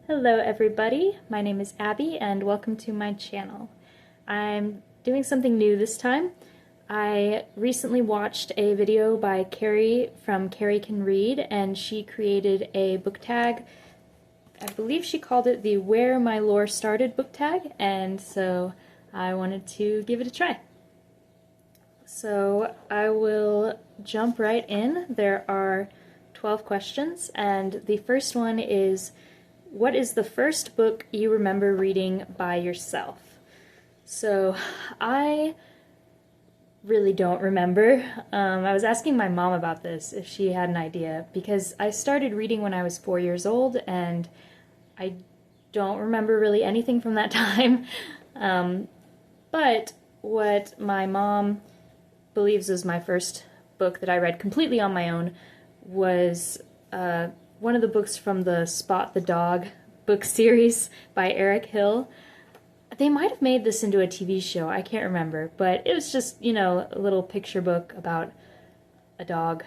Hello everybody, my name is Abby and welcome to my channel. I'm doing something new this time. I recently watched a video by Cari from Cari Can Read, and she created a book tag. I believe she called it the Where My Lore Started book tag, and so I wanted to give it a try. So I will jump right in. There are 12 questions, and the first one is, what is the first book you remember reading by yourself? So I really don't remember. I was asking my mom about this, if she had an idea, because I started reading when I was 4 years old, and I don't remember really anything from that time. But what my mom believes was my first book that I read completely on my own was one of the books from the Spot the Dog book series by Eric Hill. They might have made this into a TV show, I can't remember, but it was just, a little picture book about a dog.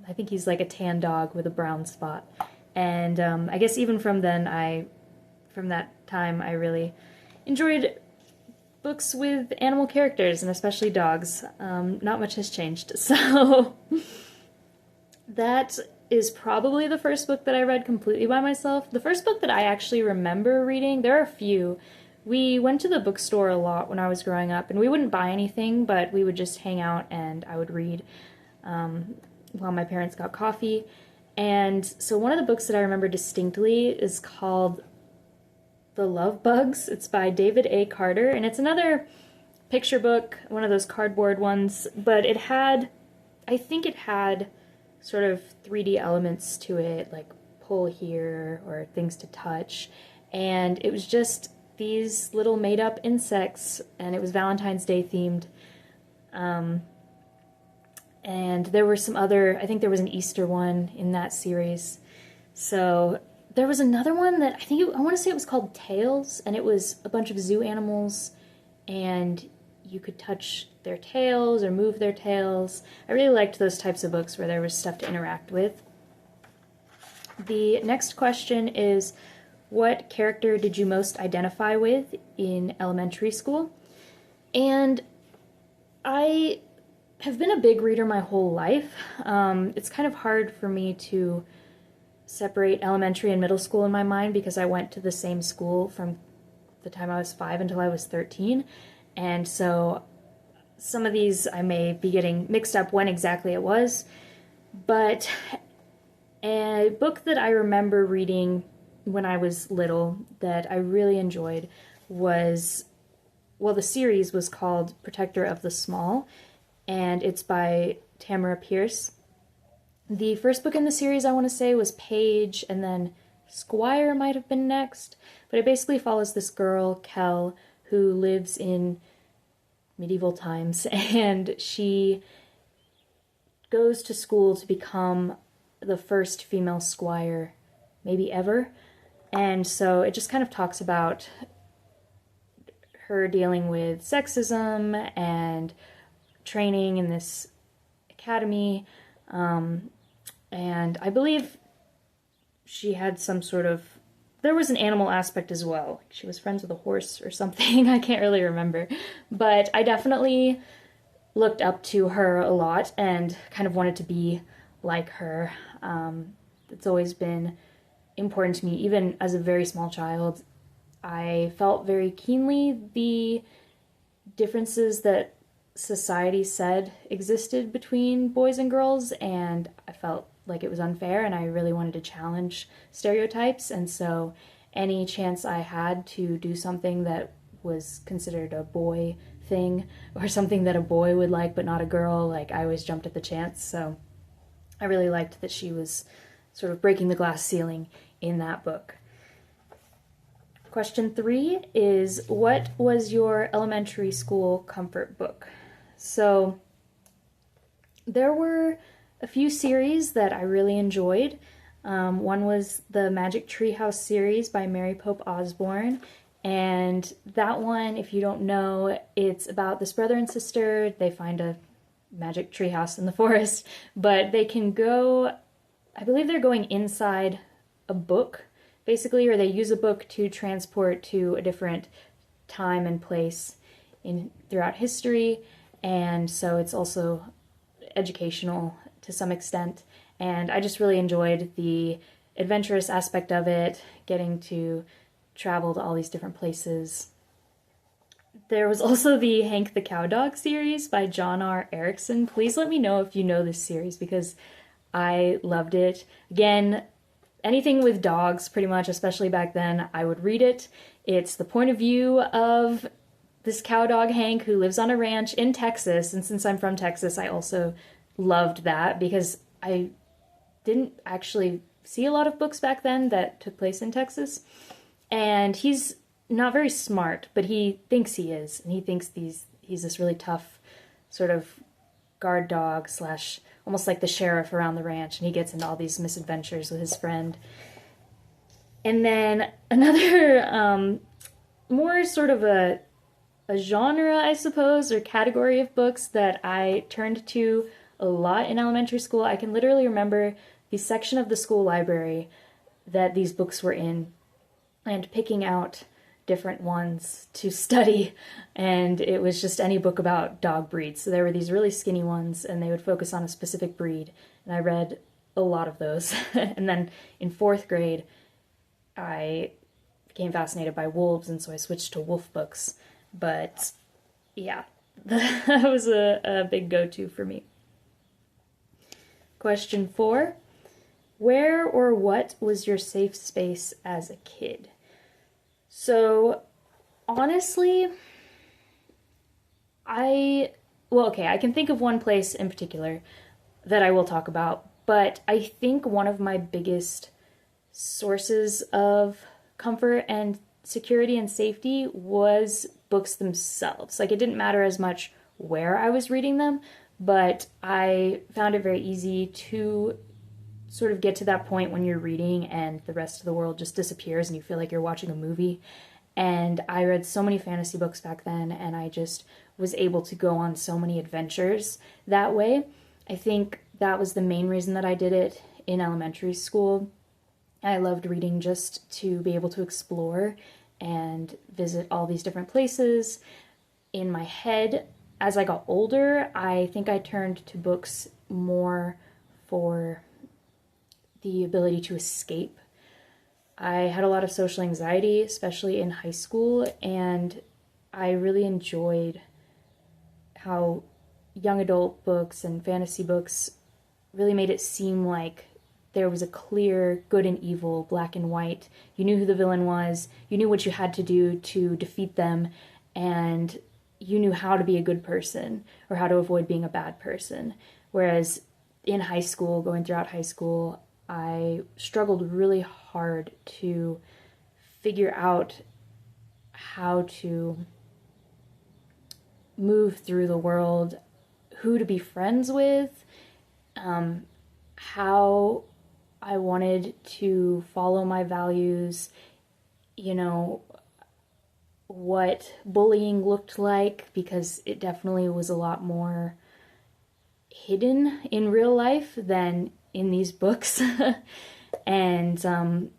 I think he's like a tan dog with a brown spot. And I guess even from that time, I really enjoyed books with animal characters, and especially dogs. Not much has changed, so that is probably the first book that I read completely by myself. The first book that I actually remember reading, there are a few. We went to the bookstore a lot when I was growing up, and we wouldn't buy anything, but we would just hang out and I would read while my parents got coffee. And so one of the books that I remember distinctly is called The Love Bugs. It's by David A. Carter, and it's another picture book, one of those cardboard ones, but I think it had sort of 3D elements to it, like pull here or things to touch, and it was just these little made-up insects, and it was Valentine's Day themed. And there were some other, I think there was an Easter one in that series. So there was another one that I want to say it was called Tails, and it was a bunch of zoo animals, and you could touch their tails or move their tails. I really liked those types of books where there was stuff to interact with. The next question is, what character did you most identify with in elementary school? And I have been a big reader my whole life. It's kind of hard for me to separate elementary and middle school in my mind because I went to the same school from the time I was 5 until I was 13. And so some of these I may be getting mixed up when exactly it was. But a book that I remember reading when I was little that I really enjoyed was, well, the series was called Protector of the Small, and it's by Tamara Pierce. The first book in the series, I want to say, was Paige, and then Squire might have been next, but it basically follows this girl, Kel, who lives in medieval times, and she goes to school to become the first female squire, maybe ever. And so it just kind of talks about her dealing with sexism and training in this academy. And I believe she had some sort of, there was an animal aspect as well. She was friends with a horse or something. I can't really remember. But I definitely looked up to her a lot and kind of wanted to be like her. It's always been important to me, even as a very small child. I felt very keenly the differences that society said existed between boys and girls, and I felt like it was unfair, and I really wanted to challenge stereotypes. And so any chance I had to do something that was considered a boy thing, or something that a boy would like but not a girl, like, I always jumped at the chance. So I really liked that she was sort of breaking the glass ceiling in that book. Question 3 is, what was your elementary school comfort book? So there were a few series that I really enjoyed. One was the Magic Treehouse series by Mary Pope Osborne, and that one, if you don't know, it's about this brother and sister. They find a magic treehouse in the forest, but they can go, I believe they're going inside a book basically, or they use a book to transport to a different time and place in throughout history, and so it's also educational to some extent. And I just really enjoyed the adventurous aspect of it, getting to travel to all these different places. There was also the Hank the Cowdog series by John R. Erickson. Please let me know if you know this series because I loved it. Again, anything with dogs, pretty much, especially back then, I would read it. It's the point of view of this cowdog Hank who lives on a ranch in Texas, and since I'm from Texas, I also loved that because I didn't actually see a lot of books back then that took place in Texas. And he's not very smart, but he thinks he is, and he thinks he's this really tough sort of guard dog slash almost like the sheriff around the ranch, and he gets into all these misadventures with his friend. And then another more sort of a genre, I suppose, or category of books that I turned to a lot in elementary school. I can literally remember the section of the school library that these books were in and picking out different ones to study, and it was just any book about dog breeds. So there were these really skinny ones, and they would focus on a specific breed, and I read a lot of those. And then in 4th grade, I became fascinated by wolves, and so I switched to wolf books. But yeah, that was a big go-to for me. Question 4. Where or what was your safe space as a kid? So, honestly, I can think of one place in particular that I will talk about, but I think one of my biggest sources of comfort and security and safety was books themselves. Like, it didn't matter as much where I was reading them, but I found it very easy to sort of get to that point when you're reading and the rest of the world just disappears and you feel like you're watching a movie. And I read so many fantasy books back then, and I just was able to go on so many adventures that way. I think that was the main reason that I did it in elementary school. I loved reading just to be able to explore and visit all these different places. In my head, as I got older, I think I turned to books more for the ability to escape. I had a lot of social anxiety, especially in high school, and I really enjoyed how young adult books and fantasy books really made it seem like there was a clear good and evil, black and white. You knew who the villain was, you knew what you had to do to defeat them, and you knew how to be a good person or how to avoid being a bad person. Whereas in high school, going throughout high school, I struggled really hard to figure out how to move through the world, who to be friends with, how I wanted to follow my values, what bullying looked like, because it definitely was a lot more hidden in real life than in these books. And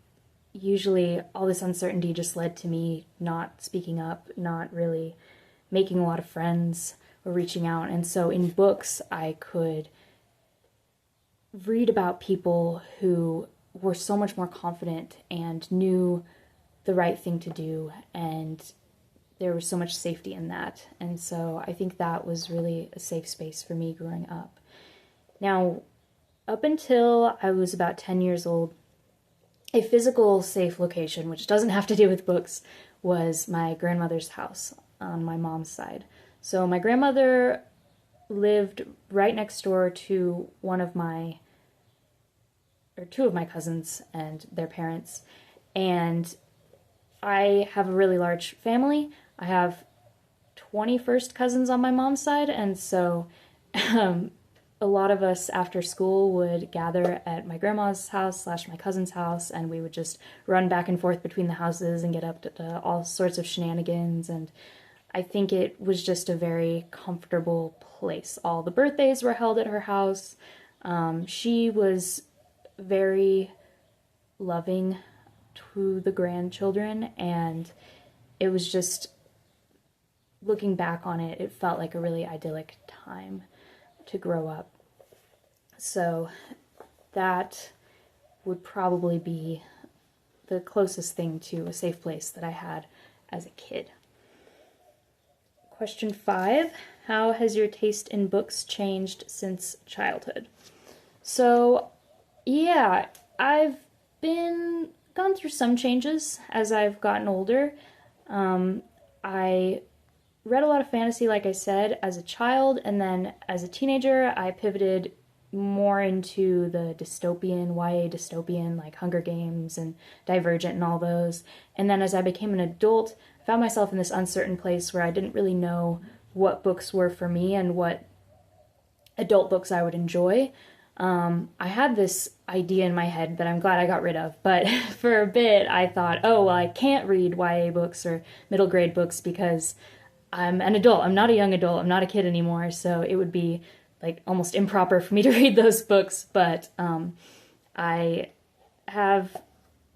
usually all this uncertainty just led to me not speaking up, not really making a lot of friends or reaching out. And so in books, I could read about people who were so much more confident and knew the right thing to do, and there was so much safety in that. And so I think that was really a safe space for me growing up. Now, up until I was about 10 years old, a physical safe location, which doesn't have to do with books, was my grandmother's house on my mom's side. So my grandmother lived right next door to two of my cousins and their parents. And I have a really large family. I have 20 first cousins on my mom's side, and so a lot of us after school would gather at my grandma's house / my cousin's house, and we would just run back and forth between the houses and get up to all sorts of shenanigans. And I think it was just a very comfortable place. All the birthdays were held at her house. She was very loving to the grandchildren, and it was just, looking back on it, it felt like a really idyllic time to grow up. So that would probably be the closest thing to a safe place that I had as a kid. Question 5, how has your taste in books changed since childhood? So, yeah, I've gone through some changes as I've gotten older. I read a lot of fantasy, like I said, as a child, and then as a teenager, I pivoted more into the dystopian, YA dystopian, like Hunger Games and Divergent and all those. And then as I became an adult, I found myself in this uncertain place where I didn't really know what books were for me and what adult books I would enjoy. I had this idea in my head that I'm glad I got rid of, but for a bit I thought, oh, well, I can't read YA books or middle grade books because I'm an adult. I'm not a young adult. I'm not a kid anymore, so it would be like almost improper for me to read those books, but I have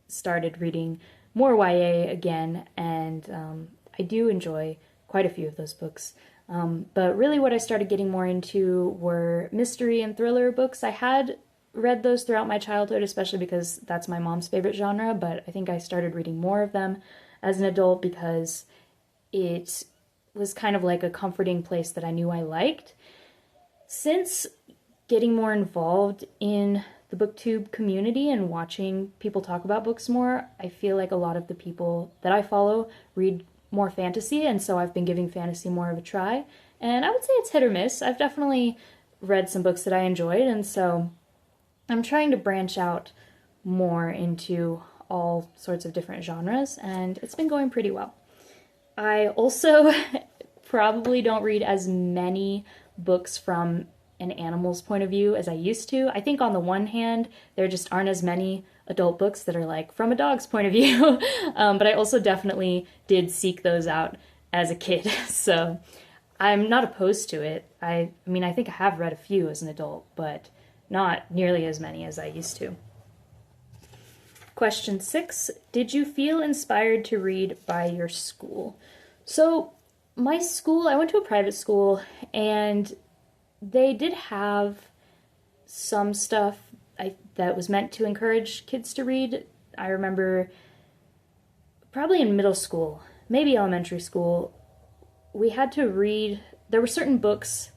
started reading more YA again, and I do enjoy quite a few of those books. But really what I started getting more into were mystery and thriller books. I had read those throughout my childhood, especially because that's my mom's favorite genre, but I think I started reading more of them as an adult because it was kind of like a comforting place that I knew I liked. Since getting more involved in the booktube community and watching people talk about books more, I feel like a lot of the people that I follow read more fantasy, and so I've been giving fantasy more of a try. And I would say it's hit or miss. I've definitely read some books that I enjoyed, and so I'm trying to branch out more into all sorts of different genres, and it's been going pretty well. I also probably don't read as many books from an animal's point of view as I used to. I think on the one hand, there just aren't as many adult books that are like from a dog's point of view, but I also definitely did seek those out as a kid, so I'm not opposed to it. I mean, I think I have read a few as an adult, but not nearly as many as I used to. Question 6, did you feel inspired to read by your school? So my school, I went to a private school, and they did have some stuff that was meant to encourage kids to read. I remember probably in middle school, maybe elementary school, we had to read, there were certain books,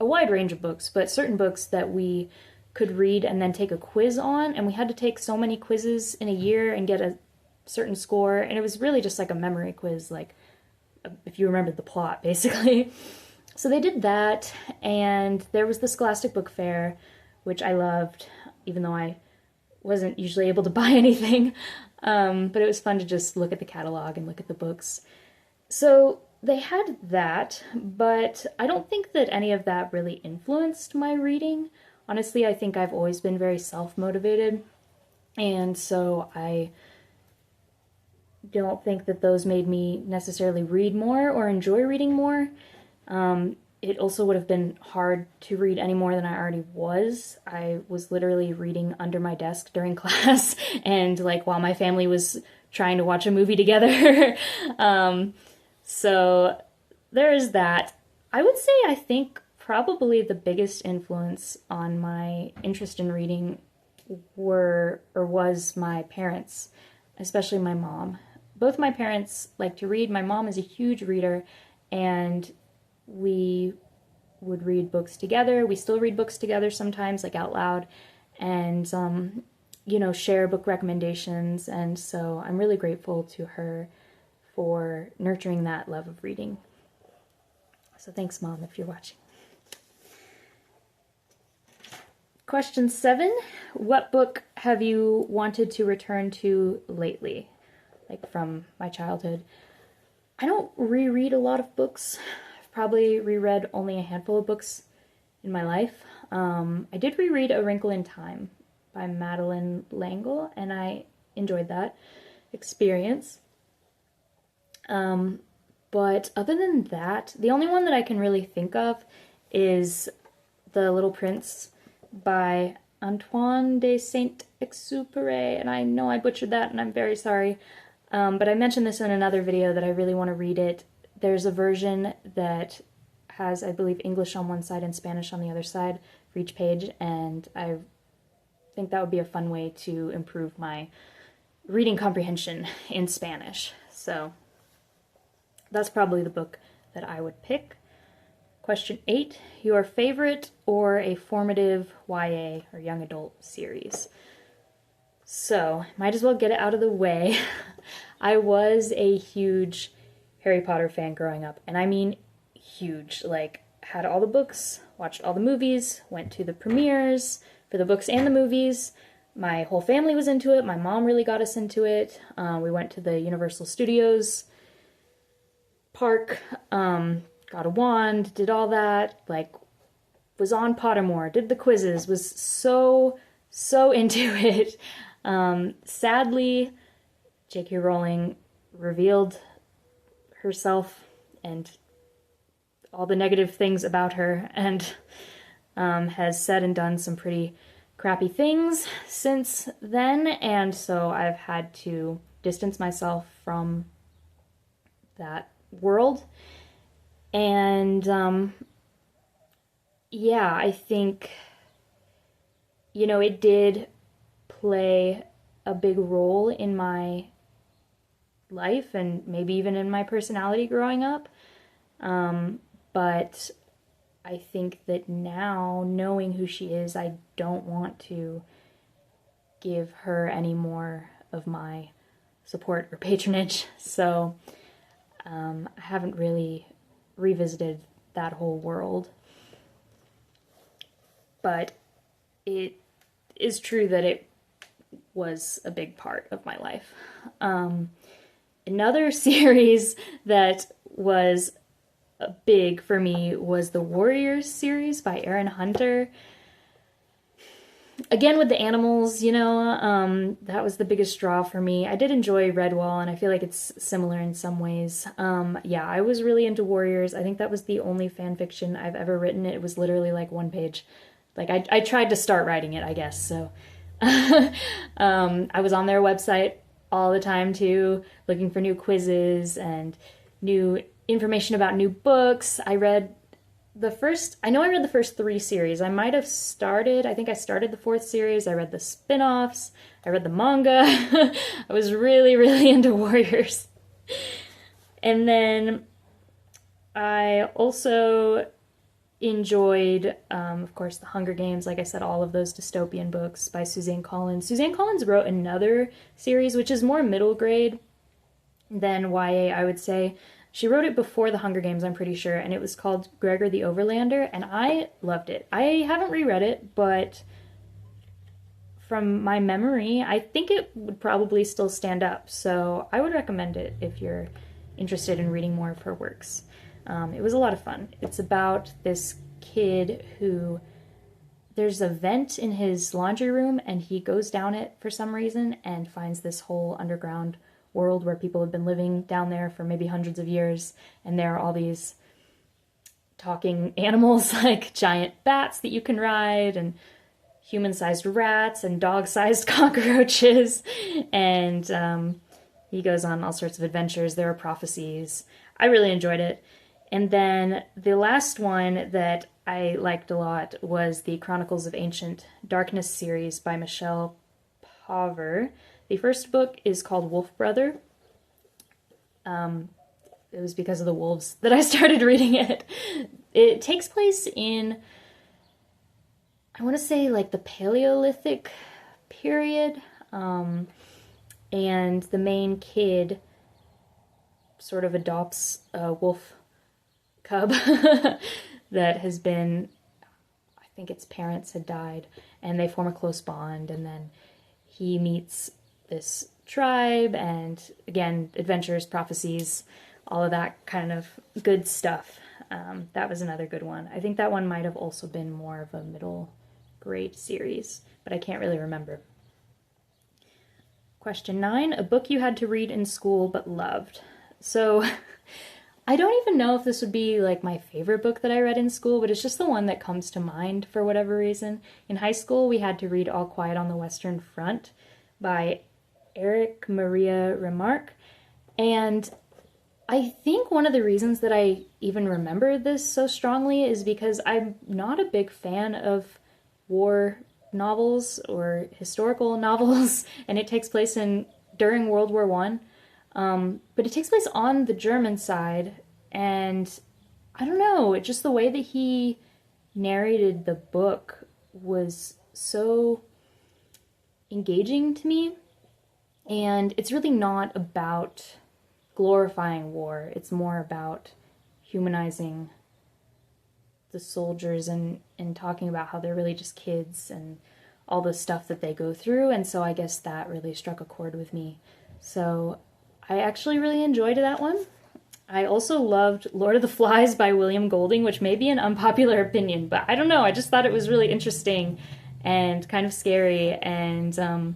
a wide range of books, but certain books that we could read and then take a quiz on, and we had to take so many quizzes in a year and get a certain score, and it was really just like a memory quiz, like if you remembered the plot, basically. So they did that, and there was the Scholastic Book Fair, which I loved, even though I wasn't usually able to buy anything, but it was fun to just look at the catalog and look at the books. So they had that, but I don't think that any of that really influenced my reading. Honestly, I think I've always been very self-motivated, and so I don't think that those made me necessarily read more or enjoy reading more. It also would have been hard to read any more than I already was. I was literally reading under my desk during class and like while my family was trying to watch a movie together. So there is that. I would say I think probably the biggest influence on my interest in reading was my parents, especially my mom. Both my parents like to read. My mom is a huge reader, and we would read books together. We still read books together sometimes, like out loud, and share book recommendations. And so I'm really grateful to her for nurturing that love of reading. So thanks, Mom, if you're watching. Question 7, what book have you wanted to return to lately? Like from my childhood. I don't reread a lot of books. I've probably reread only a handful of books in my life. I did reread A Wrinkle in Time by Madeleine L'Engle, and I enjoyed that experience. But other than that, the only one that I can really think of is The Little Prince by Antoine de Saint-Exupéry, and I know I butchered that, and I'm very sorry. But I mentioned this in another video that I really want to read it. There's a version that has, I believe, English on one side and Spanish on the other side for each page, and I think that would be a fun way to improve my reading comprehension in Spanish. So that's probably the book that I would pick. Question 8, your favorite or a formative YA or young adult series? So, might as well get it out of the way. I was a huge Harry Potter fan growing up, and I mean huge. Like, had all the books, watched all the movies, went to the premieres for the books and the movies. My whole family was into it. My mom really got us into it. We went to the Universal Studios park, got a wand, did all that, like, was on Pottermore, did the quizzes, was so into it. Sadly, J.K. Rowling revealed herself and all the negative things about her, and has said and done some pretty crappy things since then, and so I've had to distance myself from that world. And yeah, I think, you know, it did play a big role in my life and maybe even in my personality growing up. But I think that now, knowing who she is, I don't want to give her any more of my support or patronage. So I haven't really revisited that whole world. But it is true that it was a big part of my life. Another series that was big for me was the Warriors series by Aaron Hunter. Again, with the animals, you know, that was the biggest draw for me. I did enjoy Redwall, and I feel like it's similar in some ways. Yeah, I was really into Warriors. I think that was the only fan fiction I've ever written. It was literally like one page. Like, I tried to start writing it, I guess, so. I was on their website all the time, too, looking for new quizzes and new information about new books. I read the first 3 series. I might have started, I think I started the 4th series. I read the spin-offs. I read the manga. I was really, really into Warriors. And then I also enjoyed, of course, The Hunger Games. Like I said, all of those dystopian books by Suzanne Collins. Suzanne Collins wrote another series, which is more middle grade than YA, I would say. She wrote it before The Hunger Games, I'm pretty sure, and it was called Gregor the Overlander, and I loved it. I haven't reread it, but from my memory, I think it would probably still stand up, so I would recommend it if you're interested in reading more of her works. It was a lot of fun. It's about this kid who, there's a vent in his laundry room, and he goes down it for some reason and finds this whole underground world where people have been living down there for maybe hundreds of years, and there are all these talking animals like giant bats that you can ride, and human-sized rats, and dog-sized cockroaches, and he goes on all sorts of adventures. There are prophecies. I really enjoyed it. And then the last one that I liked a lot was the Chronicles of Ancient Darkness series by Michelle Paver. The first book is called Wolf Brother. It was because of the wolves that I started reading it. It takes place in, I want to say, like the Paleolithic period. And the main kid sort of adopts a wolf cub that has been, I think its parents had died, and they form a close bond, and then he meets this tribe, and again, adventures, prophecies, all of that kind of good stuff. That was another good one. I think that one might have also been more of a middle grade series, but I can't really remember. Question 9, a book you had to read in school but loved. So I don't even know if this would be like my favorite book that I read in school, but it's just the one that comes to mind for whatever reason. In high school, we had to read All Quiet on the Western Front by Eric Maria Remarque. And I think one of the reasons that I even remember this so strongly is because I'm not a big fan of war novels or historical novels, and it takes place during World War One. But it takes place on the German side, and I don't know, just the way that he narrated the book was so engaging to me. And it's really not about glorifying war. It's more about humanizing the soldiers and talking about how they're really just kids and all the stuff that they go through. And so I guess that really struck a chord with me. So I actually really enjoyed that one. I also loved Lord of the Flies by William Golding, which may be an unpopular opinion, but I don't know. I just thought it was really interesting and kind of scary and a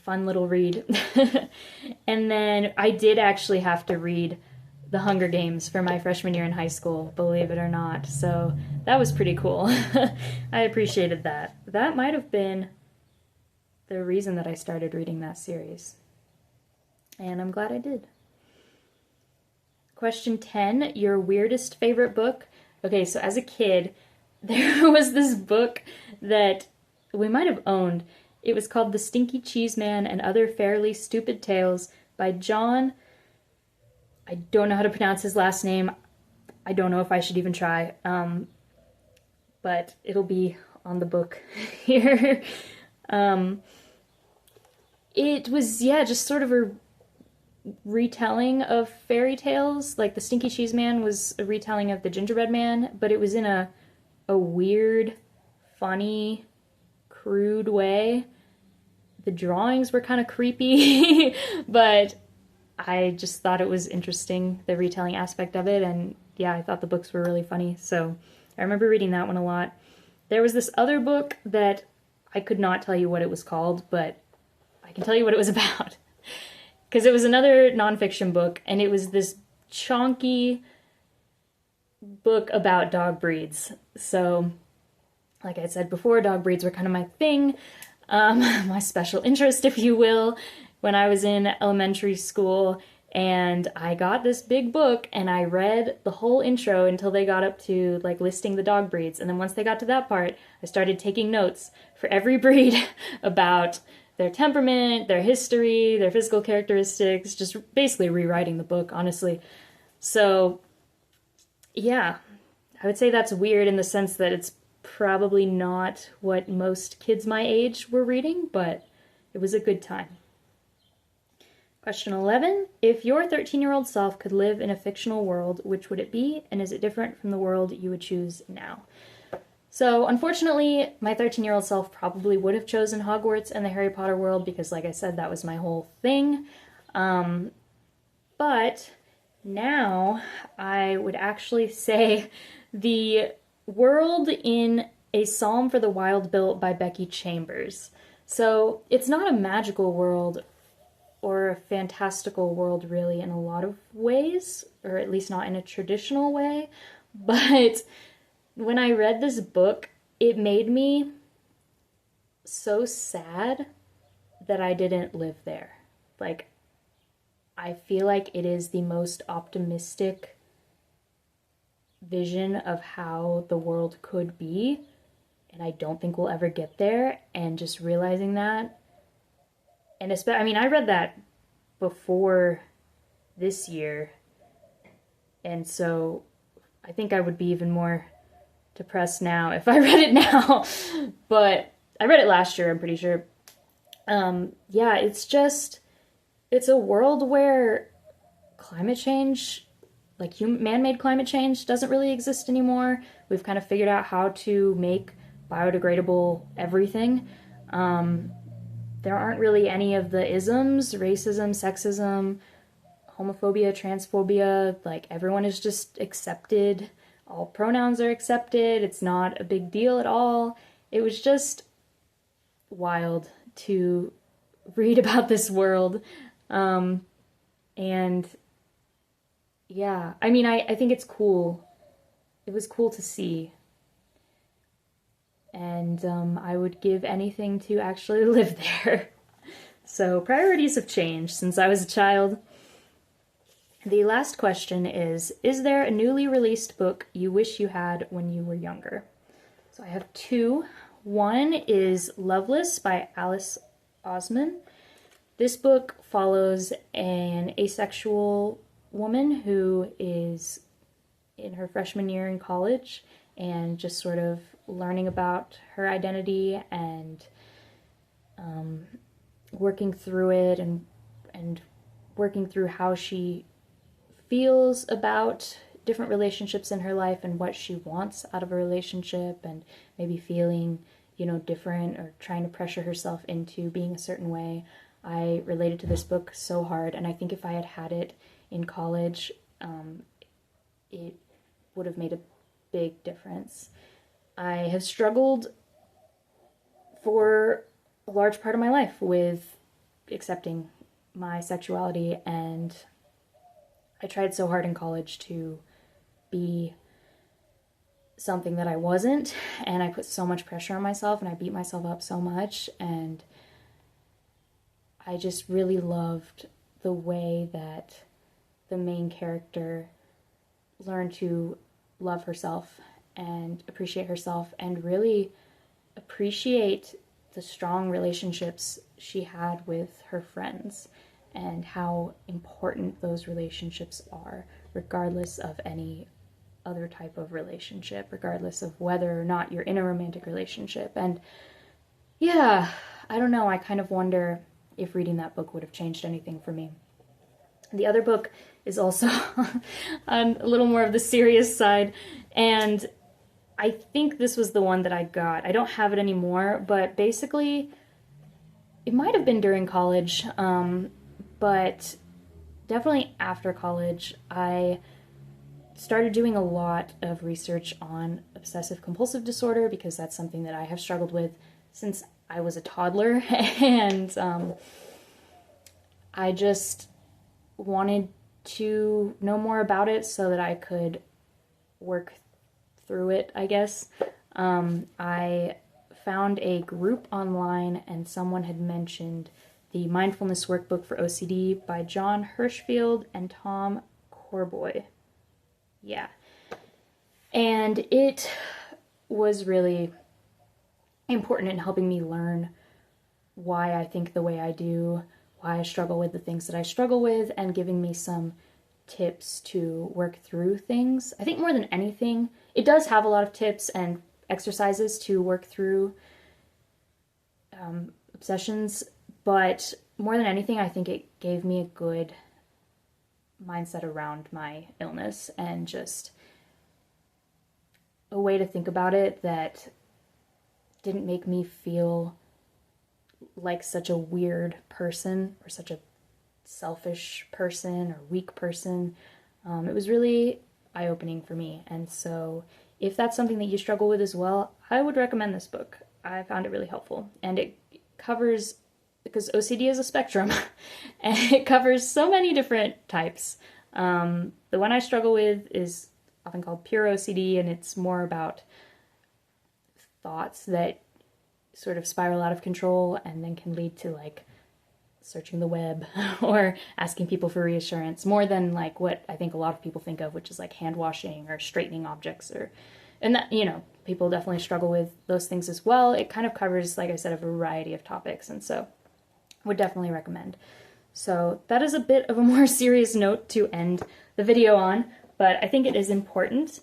fun little read. And then I did actually have to read The Hunger Games for my freshman year in high school, believe it or not. So that was pretty cool. I appreciated that. That might have been the reason that I started reading that series. And I'm glad I did. Question 10, your weirdest favorite book? Okay, so as a kid, there was this book that we might have owned. It was called The Stinky Cheese Man and Other Fairly Stupid Tales by John. I don't know how to pronounce his last name. I don't know if I should even try. But it'll be on the book here. It was, just sort of a retelling of fairy tales. Like The Stinky Cheese Man was a retelling of The Gingerbread Man, but it was in a weird, funny, crude way. The drawings were kind of creepy, but I just thought it was interesting, the retelling aspect of it, and yeah, I thought the books were really funny, so I remember reading that one a lot. There was this other book that I could not tell you what it was called, but I can tell you what it was about. Because it was another nonfiction book, and it was this chonky book about dog breeds. So, like I said before, dog breeds were kind of my thing, my special interest, if you will, when I was in elementary school. And I got this big book, and I read the whole intro until they got up to, like, listing the dog breeds. And then once they got to that part, I started taking notes for every breed about their temperament, their history, their physical characteristics, just basically rewriting the book, honestly. So, yeah, I would say that's weird in the sense that it's probably not what most kids my age were reading, but it was a good time. Question 11. If your 13-year-old self could live in a fictional world, which would it be, and is it different from the world you would choose now? So, unfortunately, my 13-year-old self probably would have chosen Hogwarts and the Harry Potter world because, like I said, that was my whole thing. But now I would actually say the world in A Psalm for the Wild Built by Becky Chambers. So, it's not a magical world or a fantastical world, really, in a lot of ways, or at least not in a traditional way, but when I read this book, it made me so sad that I didn't live there. Like, I feel like it is the most optimistic vision of how the world could be, and I don't think we'll ever get there, and just realizing that, and I read that before this year, and so I think I would be even more depressed now if I read it now, but I read it last year, I'm pretty sure. It's a world where climate change, like man-made climate change, doesn't really exist anymore. We've kind of figured out how to make biodegradable everything. There aren't really any of the isms, racism, sexism, homophobia, transphobia, like everyone is just accepted. All pronouns are accepted. It's not a big deal at all. It was just wild to read about this world. And yeah, I mean, I think it's cool. It was cool to see. And I would give anything to actually live there. So priorities have changed since I was a child. The last question is there a newly released book you wish you had when you were younger? So I have two. One is Loveless by Alice Osman. This book follows an asexual woman who is in her freshman year in college and just sort of learning about her identity and working through it and working through how she feels about different relationships in her life and what she wants out of a relationship, and maybe feeling, different or trying to pressure herself into being a certain way. I related to this book so hard, and I think if I had had it in college, it would have made a big difference. I have struggled for a large part of my life with accepting my sexuality, and I tried so hard in college to be something that I wasn't, and I put so much pressure on myself and I beat myself up so much, and I just really loved the way that the main character learned to love herself and appreciate herself and really appreciate the strong relationships she had with her friends and how important those relationships are, regardless of any other type of relationship, regardless of whether or not you're in a romantic relationship. And yeah, I don't know, I kind of wonder if reading that book would have changed anything for me. The other book is also on a little more of the serious side, and I think this was the one that I got. I don't have it anymore, but basically, it might have been during college, but definitely after college, I started doing a lot of research on obsessive compulsive disorder because that's something that I have struggled with since I was a toddler, and I just wanted to know more about it so that I could work through it, I guess. I found a group online, and someone had mentioned the Mindfulness Workbook for OCD by John Hirschfield and Tom Corboy. Yeah. And it was really important in helping me learn why I think the way I do, why I struggle with the things that I struggle with, and giving me some tips to work through things. I think more than anything, it does have a lot of tips and exercises to work through obsessions, but more than anything, I think it gave me a good mindset around my illness and just a way to think about it that didn't make me feel like such a weird person or such a selfish person or weak person. It was really eye-opening for me, and so if that's something that you struggle with as well, I would recommend this book. I found it really helpful, and it covers, because OCD is a spectrum, and it covers so many different types. The one I struggle with is often called pure OCD, and it's more about thoughts that sort of spiral out of control and then can lead to like searching the web or asking people for reassurance, more than like what I think a lot of people think of, which is like hand washing or straightening objects, and that, people definitely struggle with those things as well. It kind of covers, like I said, a variety of topics, and so would definitely recommend. So that is a bit of a more serious note to end the video on, but I think it is important.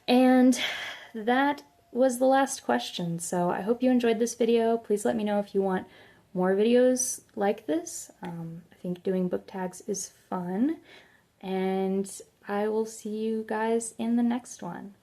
And that was the last question. So I hope you enjoyed this video. Please let me know if you want more videos like this. I think doing book tags is fun, and I will see you guys in the next one.